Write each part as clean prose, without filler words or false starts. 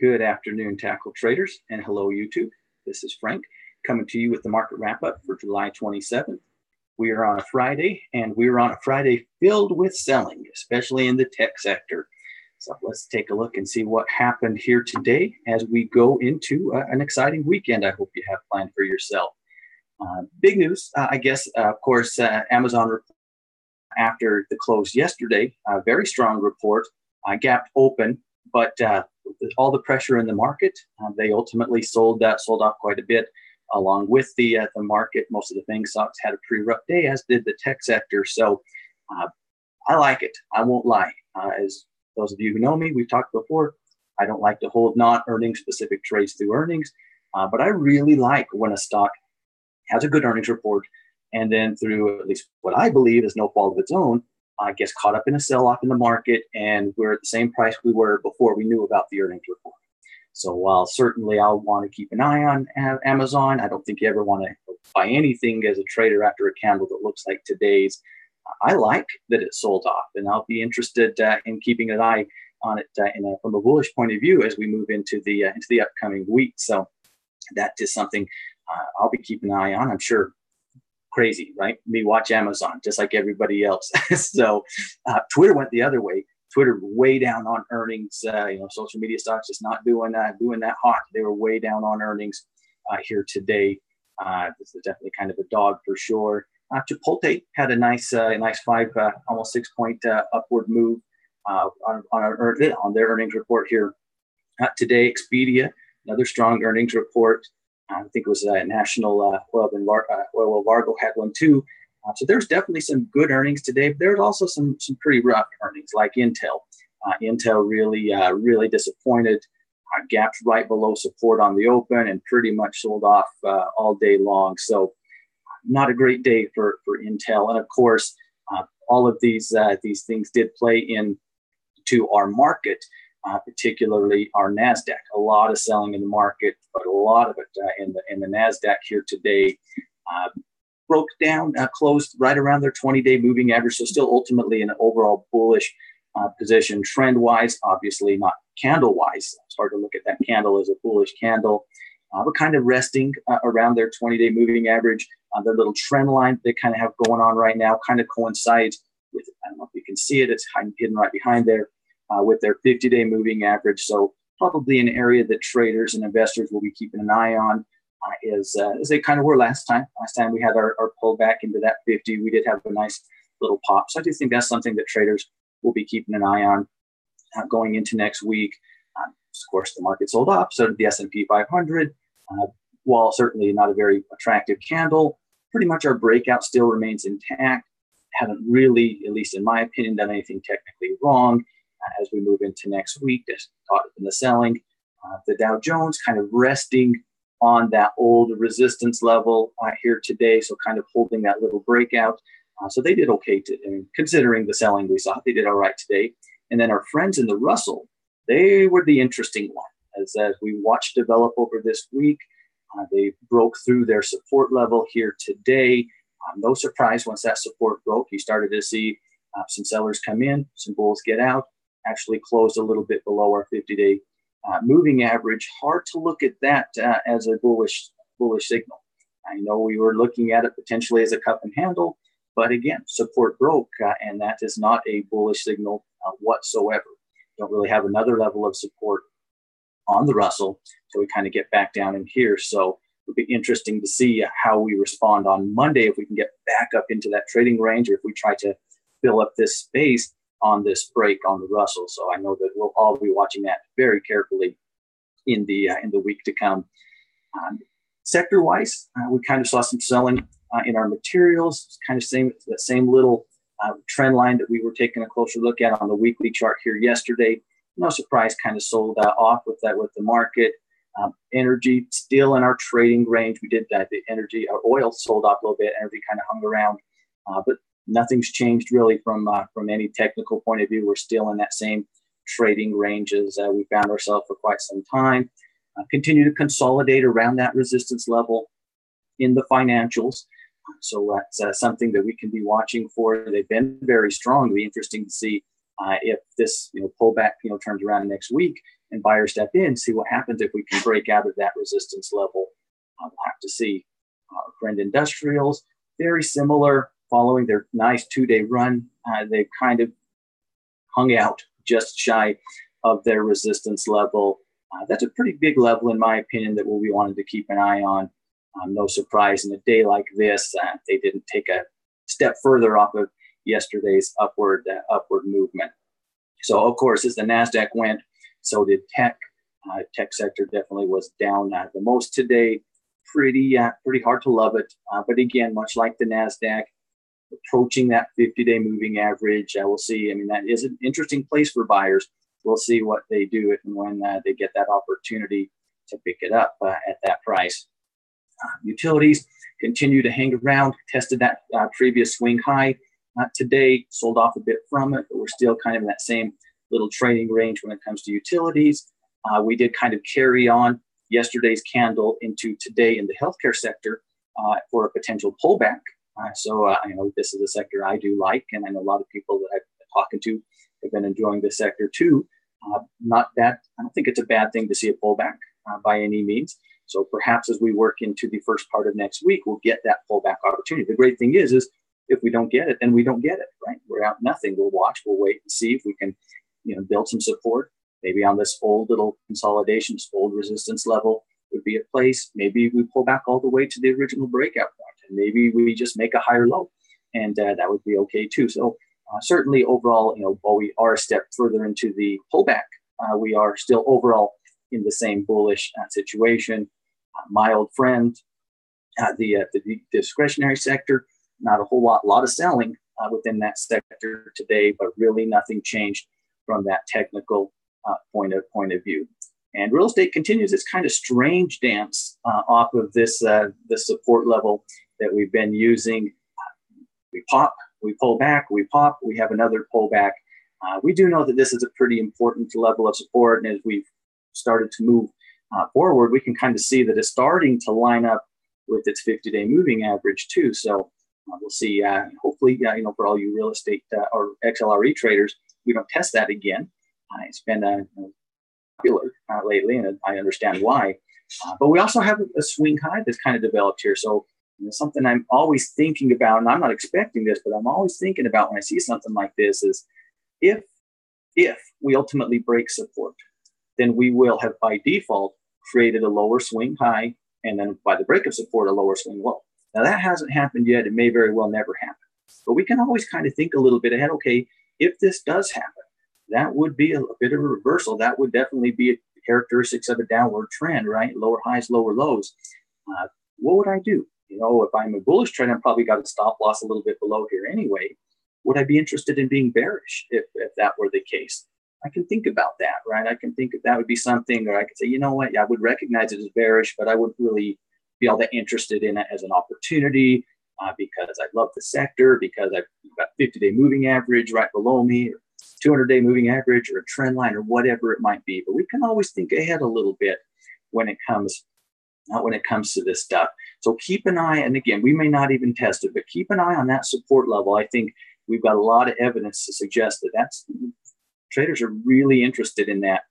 Good afternoon, tackle traders, and hello, YouTube. This is Frank coming to you with the market wrap up for July 27th. We are on a Friday, and we are on a Friday filled with selling, especially in the tech sector. So let's take a look and see what happened here today as we go into an exciting weekend I hope you have planned for yourself. Big news, I guess, of course, Amazon after the close yesterday, a very strong report, gapped open, but with all the pressure in the market, they ultimately sold off quite a bit along with the market. Most of the FANG stocks had a pretty rough day, as did the tech sector. So I like it. I won't lie. As those of you who know me, we've talked before, I don't like to hold non-earnings specific trades through earnings, but I really like when a stock has a good earnings report and then through at least what I believe is no fault of its own, gets caught up in a sell-off in the market, and we're at the same price we were before we knew about the earnings report. So while certainly I'll want to keep an eye on Amazon, I don't think you ever want to buy anything as a trader after a candle that looks like today's. I like that it sold off, and I'll be interested in keeping an eye on it from a bullish point of view as we move into the upcoming week. So that is something I'll be keeping an eye on. I'm sure. Crazy, right? Me watch Amazon just like everybody else. So Twitter went the other way. Twitter way down on earnings. Social media stocks just not doing that hot. They were way down on earnings here today. This is definitely kind of a dog for sure. Chipotle had a nice five, almost 6 point upward move on their earnings report here today. Expedia, another strong earnings report. I think it was National Oil Wells Fargo had one too. So there's definitely some good earnings today, but there's also some pretty rough earnings like Intel. Intel really disappointed. Gapped right below support on the open and pretty much sold off all day long. So not a great day for Intel. And of course, all of these things did play into our market. Particularly our NASDAQ. A lot of selling in the market, but a lot of it in the NASDAQ here today. Broke down, closed right around their 20-day moving average, so still ultimately an overall bullish position. Trend-wise, obviously not candle-wise. It's hard to look at that candle as a bullish candle, but kind of resting around their 20-day moving average. Their little trend line they kind of have going on right now kind of coincides with, I don't know if you can see it, it's hidden right behind there. With their 50-day moving average. So probably an area that traders and investors will be keeping an eye on as they kind of were last time. Last time we had our pullback into that 50, we did have a nice little pop. So I do think that's something that traders will be keeping an eye on going into next week. Of course, the market sold off, so did the S&P 500. While certainly not a very attractive candle, pretty much our breakout still remains intact. Haven't really, at least in my opinion, done anything technically wrong. As we move into next week, just caught up in the selling. The Dow Jones kind of resting on that old resistance level here today, so kind of holding that little breakout. So they did okay, considering the selling we saw. They did all right today. And then our friends in the Russell, they were the interesting one. As we watched develop over this week, they broke through their support level here today. No surprise, once that support broke, you started to see some sellers come in, some bulls get out. Actually closed a little bit below our 50-day moving average. Hard to look at that as a bullish signal. I know we were looking at it potentially as a cup and handle, but again, support broke, and that is not a bullish signal whatsoever. Don't really have another level of support on the Russell, so we kind of get back down in here. So it'll be interesting to see how we respond on Monday, if we can get back up into that trading range, or if we try to fill up this space on this break on the Russell. So I know that we'll all be watching that very carefully in the week to come. Sector-wise, we kind of saw some selling in our materials. Kind of the same little trend line that we were taking a closer look at on the weekly chart here yesterday. No surprise, kind of sold off with the market. Energy still in our trading range. We did that. The energy, our oil sold off a little bit. Energy kind of hung around, but nothing's changed really from any technical point of view. We're still in that same trading range as we found ourselves for quite some time. Continue to consolidate around that resistance level in the financials. So that's something that we can be watching for. They've been very strong. It'll be interesting to see if this pullback turns around next week. and buyers step in, see what happens if we can break out of that resistance level. We'll have to see. Our friend Industrials, very similar, following their nice 2-day run. They've kind of hung out just shy of their resistance level. That's a pretty big level, in my opinion, that we'll be wanting to keep an eye on. No surprise in a day like this, they didn't take a step further off of yesterday's upward movement. So, of course, as the NASDAQ went, so did tech. Tech sector definitely was down the most today. Pretty hard to love it. But again, much like the NASDAQ, approaching that 50-day moving average, we'll see. I mean, that is an interesting place for buyers. We'll see what they do if and when they get that opportunity to pick it up at that price. Utilities continue to hang around, tested that previous swing high today, sold off a bit from it, but we're still kind of in that same little trading range when it comes to utilities. We did kind of carry on yesterday's candle into today in the healthcare sector for a potential pullback. So I know this is a sector I do like, and I know a lot of people that I've been talking to have been enjoying this sector too. Not that I don't think it's a bad thing to see a pullback by any means. So perhaps as we work into the first part of next week, we'll get that pullback opportunity. The great thing is if we don't get it, then we don't get it, right? We're out nothing. We'll watch, we'll wait and see if we can, build some support. Maybe on this old little consolidation, this old resistance level would be a place. Maybe we pull back all the way to the original breakout point, and maybe we just make a higher low, and that would be okay too. So certainly overall, while we are a step further into the pullback, we are still overall in the same bullish situation. My old friend, the discretionary sector, not a whole lot of selling within that sector today, but really nothing changed from that technical point of view. And real estate continues its kind of strange dance off of this the support level that we've been using. We pop, we pull back, we pop, we have another pullback. We do know that this is a pretty important level of support, and as we've started to move forward, we can kind of see that it's starting to line up with its 50-day moving average too. So we'll see. Hopefully, for all you real estate or XLRE traders, we don't test that again. It's been popular lately, and I understand why. But we also have a swing high that's kind of developed here. So something I'm always thinking about, and I'm not expecting this, but I'm always thinking about when I see something like this is if we ultimately break support, then we will have by default created a lower swing high, and then by the break of support, a lower swing low. Now that hasn't happened yet. It may very well never happen. But we can always kind of think a little bit ahead. Okay, if this does happen, that would be a bit of a reversal. That would definitely be characteristics of a downward trend, right? Lower highs, lower lows. What would I do? If I'm a bullish trend, I've probably got a stop loss a little bit below here anyway. Would I be interested in being bearish if that were the case? I can think about that, right? I can think if that would be something, or I could say, you know what? Yeah, I would recognize it as bearish, but I wouldn't really be all that interested in it as an opportunity because I love the sector, because I've got 50-day moving average right below me, or 200-day moving average, or a trend line, or whatever it might be. But we can always think ahead a little bit when it comes to this stuff. So keep an eye, and again, we may not even test it, but keep an eye on that support level. I think we've got a lot of evidence to suggest that traders are really interested in that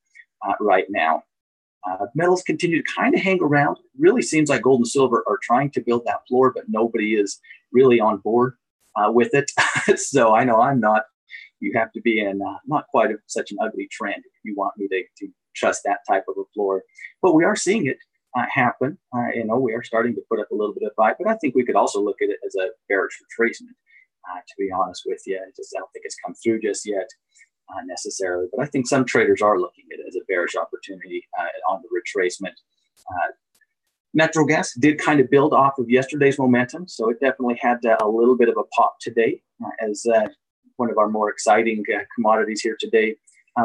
right now. Metals continue to kind of hang around. It really seems like gold and silver are trying to build that floor, but nobody is really on board with it. So I know I'm not. You have to be in not quite such an ugly trend if you want me to trust that type of a floor. But we are seeing it happen. We are starting to put up a little bit of fight, but I think we could also look at it as a bearish retracement, to be honest with you. I don't think it's come through just yet necessarily, but I think some traders are looking at it as a bearish opportunity on the retracement. Natural gas did kind of build off of yesterday's momentum, so it definitely had a little bit of a pop today as one of our more exciting commodities here today.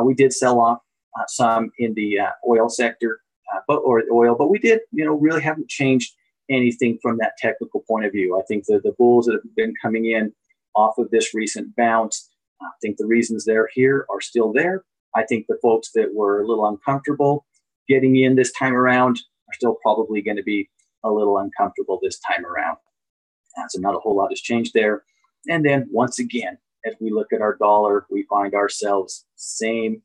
We did sell off some in the oil sector, but we did, really haven't changed anything from that technical point of view. I think the bulls that have been coming in off of this recent bounce, I think the reasons they're here are still there. I think the folks that were a little uncomfortable getting in this time around are still probably going to be a little uncomfortable this time around. So not a whole lot has changed there. And then once again, as we look at our dollar, we find ourselves same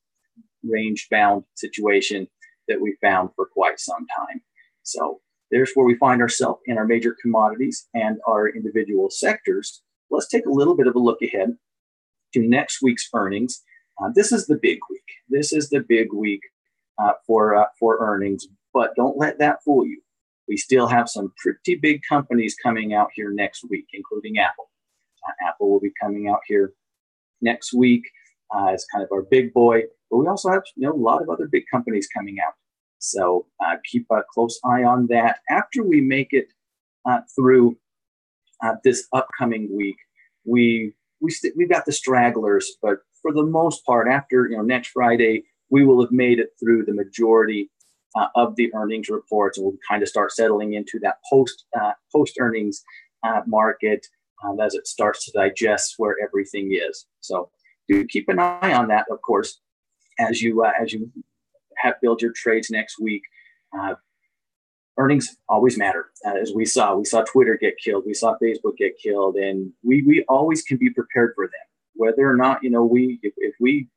range bound situation that we found for quite some time. So there's where we find ourselves in our major commodities and our individual sectors. Let's take a little bit of a look ahead to next week's earnings. This is the big week. This is the big week for earnings, but don't let that fool you. We still have some pretty big companies coming out here next week, including Apple. Apple will be coming out here next week as kind of our big boy, but we also have a lot of other big companies coming out. So keep a close eye on that. After we make it through this upcoming week, we've got the stragglers, but for the most part, after next Friday, we will have made it through the majority of the earnings reports, and we'll kind of start settling into that post earnings market as it starts to digest where everything is. So do keep an eye on that, of course, as you have build your trades next week. Earnings always matter, as we saw Twitter get killed, we saw Facebook get killed, and we always can be prepared for them. Whether or not if we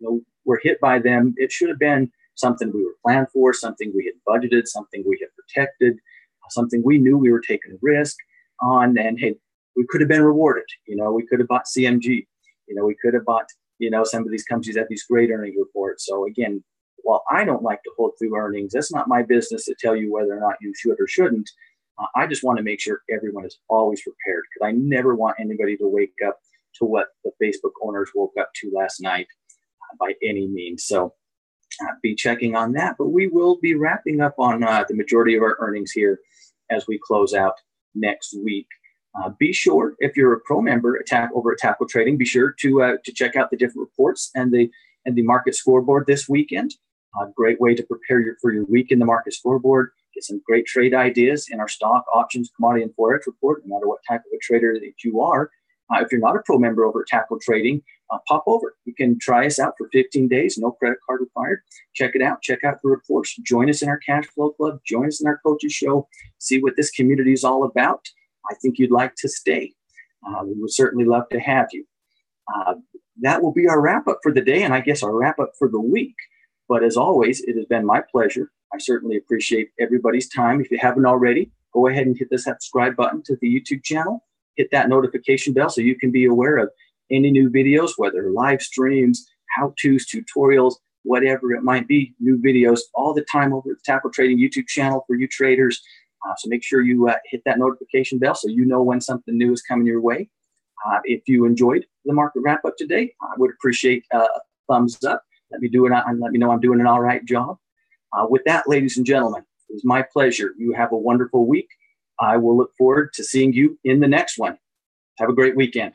were hit by them, it should have been something we were planned for, something we had budgeted, something we had protected, something we knew we were taking a risk on, and hey, we could have been rewarded. We could have bought CMG. We could have bought some of these companies at these great earnings reports. So again, while I don't like to hold through earnings, that's not my business to tell you whether or not you should or shouldn't. I just want to make sure everyone is always prepared, because I never want anybody to wake up to what the Facebook owners woke up to last night by any means. So be checking on that. But we will be wrapping up on the majority of our earnings here as we close out next week. Be sure, if you're a pro member over at Tackle Trading, be sure to check out the different reports and the market scoreboard this weekend. A great way to prepare for your week in the market scoreboard. Get some great trade ideas in our stock, options, commodity, and forex report, no matter what type of a trader that you are. If you're not a pro member over at Tackle Trading, pop over. You can try us out for 15 days, no credit card required. Check it out. Check out the reports. Join us in our cash flow club. Join us in our coaches show. See what this community is all about. I think you'd like to stay. We would certainly love to have you. That will be our wrap up for the day, and I guess our wrap up for the week. But as always, it has been my pleasure. I certainly appreciate everybody's time. If you haven't already, go ahead and hit the subscribe button to the YouTube channel. Hit that notification bell so you can be aware of any new videos, whether live streams, how-tos, tutorials, whatever it might be. New videos all the time over at the Tackle Trading YouTube channel for you traders. So make sure you hit that notification bell so you know when something new is coming your way. If you enjoyed the market wrap up today, I would appreciate a thumbs up. Let me know I'm doing an all right job. With that, ladies and gentlemen, it was my pleasure. You have a wonderful week. I will look forward to seeing you in the next one. Have a great weekend.